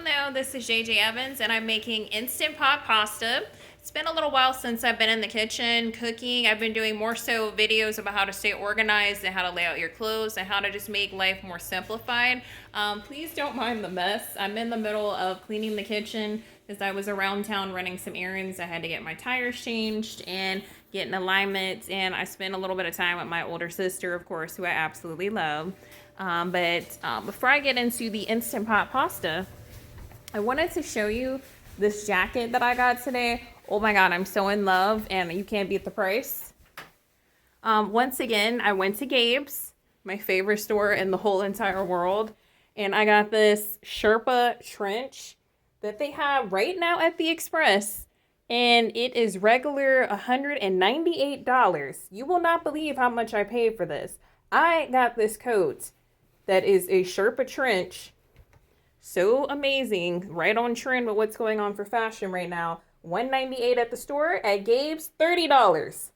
know, this is JJ Evans and I'm making Instant Pot pasta. It's been a little while since I've been in the kitchen cooking. I've been doing more so videos about how to stay organized and how to lay out your clothes and how to just make life more simplified. Please don't mind the mess. I'm in the middle of cleaning the kitchen because I was around town running some errands. I had to get my tires changed and get an alignment, and I spent a little bit of time with my older sister, of course, who I absolutely love. Before I get into the Instant Pot pasta, I wanted to show you this jacket that I got today. Oh my God, I'm so in love and you can't beat the price. Once again, I went to Gabes, my favorite store in the whole entire world, and I got this Sherpa trench that they have right now at the Express, and it is regular $198. You will not believe how much I paid for this. I got this coat that is a Sherpa trench. So amazing, right on trend with what's going on for fashion right now. $198 at the store, at Gabes, $30.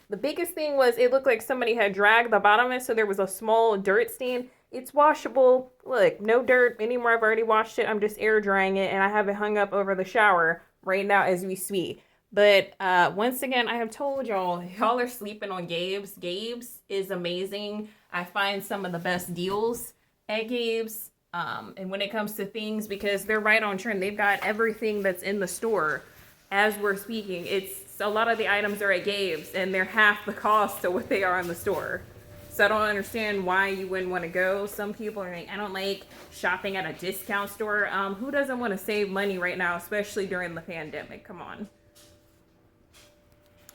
The biggest thing was it looked like somebody had dragged the bottom of it, so there was a small dirt stain. It's washable. Look, no dirt anymore. I've already washed it. I'm just air drying it, and I have it hung up over the shower right now as we speak. But once again, I have told y'all are sleeping on Gabes. Gabes is amazing. I find some of the best deals at Gabes. And when it comes to things, because they're right on trend, they've got everything that's in the store as we're speaking. It's a lot of the items are at Gabes and they're half the cost of what they are in the store. So I don't understand why you wouldn't want to go. Some people are like, I don't like shopping at a discount store. Who doesn't want to save money right now, especially during the pandemic? Come on.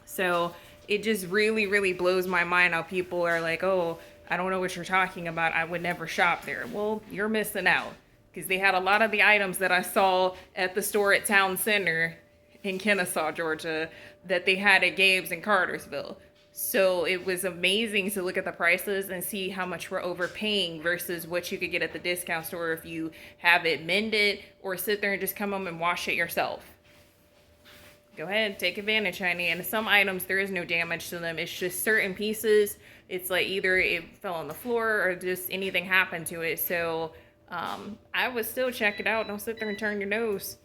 So it just really, really blows my mind how people are like, oh, I don't know what you're talking about. I would never shop there. Well, you're missing out, because they had a lot of the items that I saw at the store at Town Center in Kennesaw, Georgia, that they had at Gabes in Cartersville. So it was amazing to look at the prices and see how much we're overpaying versus what you could get at the discount store if you have it mended or sit there and just come home and wash it yourself. Go ahead, take advantage, honey. And some items, there is no damage to them. It's just certain pieces. It's like either it fell on the floor or just anything happened to it. So I would still check it out. Don't sit there and turn your nose.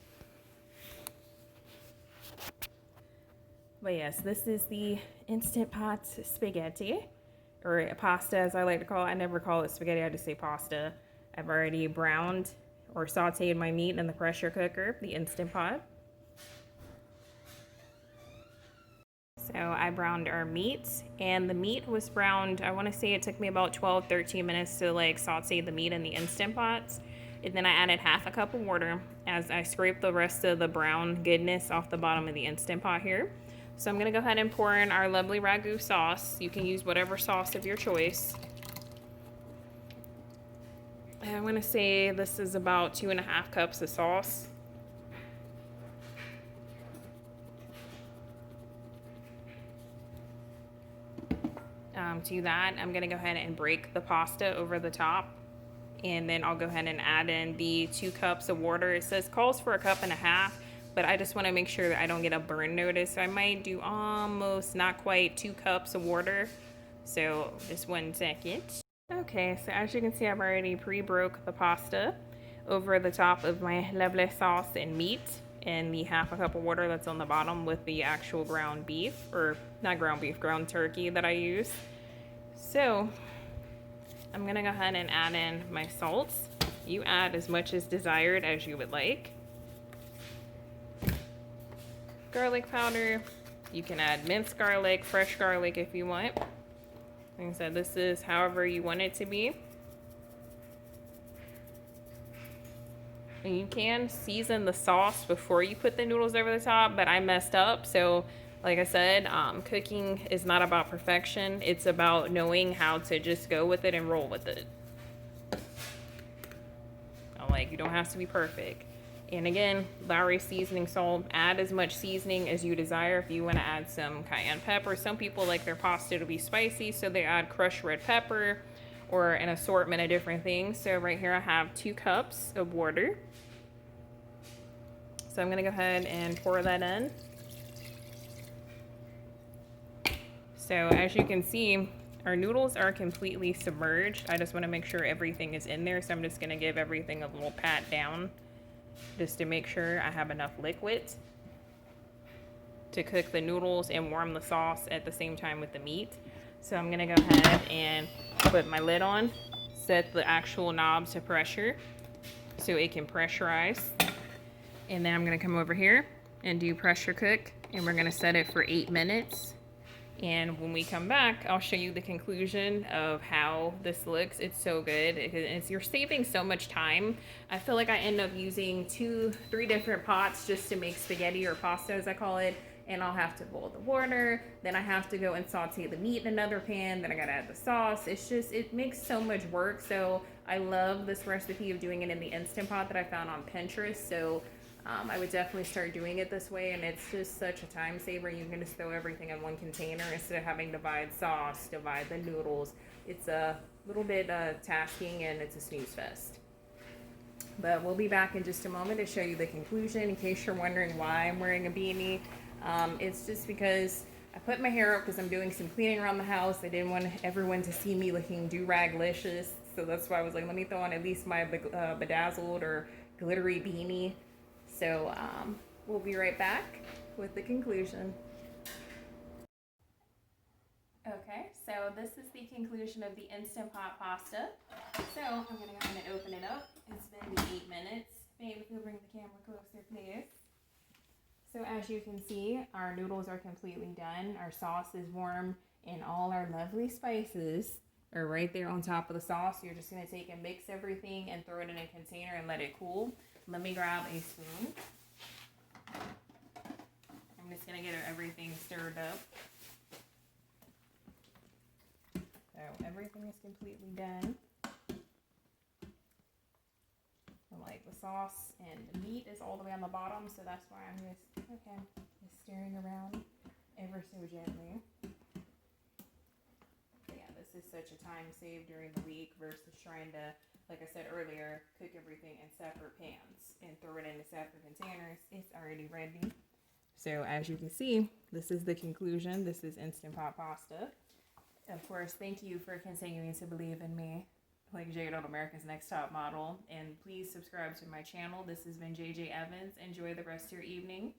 But yes, this is the Instant Pot spaghetti, or pasta as I like to call it. I never call it spaghetti, I just say pasta. I've already browned or sauteed my meat in the pressure cooker, the Instant Pot. So I browned our meat, and the meat was browned, I want to say it took me about 12-13 minutes to like saute the meat in the Instant Pot. And then I added half a cup of water as I scraped the rest of the brown goodness off the bottom of the Instant Pot here. So I'm going to go ahead and pour in our lovely ragu sauce. You can use whatever sauce of your choice. And I'm going to say this is about 2.5 cups of sauce. To that, I'm going to go ahead and break the pasta over the top, and then I'll go ahead and add in the 2 cups of water. It says calls for 1.5 cups, but I just want to make sure that I don't get a burn notice, so I might do almost not quite 2 cups of water. So just 1 second. Okay, so as you can see, I've already pre-broke the pasta over the top of my lovely sauce and meat and the 1/2 cup of water that's on the bottom with the actual ground beef, or not ground beef, ground turkey that I use. So I'm gonna go ahead and add in my salt. You add as much as desired as you would like. Garlic powder. You can add minced garlic, fresh garlic if you want. Like I said, this is however you want it to be. And you can season the sauce before you put the noodles over the top, but I messed up. So like I said, cooking is not about perfection. It's about knowing how to just go with it and roll with it. Like, you don't have to be perfect. And again, Lowry seasoning salt, add as much seasoning as you desire. If you want to add some cayenne pepper, some people like their pasta to be spicy, so they add crushed red pepper or an assortment of different things. So right here I have 2 cups of water. So I'm gonna go ahead and pour that in. So as you can see, our noodles are completely submerged. I just want to make sure everything is in there, so I'm just going to give everything a little pat down just to make sure I have enough liquid to cook the noodles and warm the sauce at the same time with the meat. So I'm gonna go ahead and put my lid on, set the actual knob to pressure so it can pressurize. And then I'm gonna come over here and do pressure cook, and we're gonna set it for 8 minutes. And when we come back, I'll show you the conclusion of how this looks. It's so good. You're saving so much time. I feel like I end up using 2-3 different pots just to make spaghetti or pasta, as I call it. And I'll have to boil the water. Then I have to go and saute the meat in another pan. Then I gotta add the sauce. It makes so much work. So I love this recipe of doing it in the Instant Pot that I found on Pinterest. So I would definitely start doing it this way, and it's just such a time saver. You can just throw everything in one container instead of having to divide sauce, divide the noodles. It's a little bit tasking, and it's a snooze fest. But we'll be back in just a moment to show you the conclusion. In case you're wondering why I'm wearing a beanie, it's just because I put my hair up because I'm doing some cleaning around the house. I didn't want everyone to see me looking do-rag-licious, so that's why I was like, let me throw on at least my bedazzled or glittery beanie. So we'll be right back with the conclusion. Okay, so this is the conclusion of the Instant Pot pasta. So I'm going to go ahead and open it up. It's been 8 minutes. Babe, if you'll bring the camera closer, please. So as you can see, our noodles are completely done. Our sauce is warm, and all our lovely spices are right there on top of the sauce. You're just going to take and mix everything and throw it in a container and let it cool. Let me grab a spoon. I'm just going to get everything stirred up. So everything is completely done. And like the sauce and the meat is all the way on the bottom, so that's why I'm just stirring around ever so gently. But yeah, this is such a time save during the week versus trying to, like I said earlier, cook everything in separate pans and throw it into separate containers. It's already ready. So as you can see, this is the conclusion. This is Instant Pot pasta. Of course, thank you for continuing to believe in me, like Jade on America's Next Top Model. And please subscribe to my channel. This has been JJ Evans. Enjoy the rest of your evening.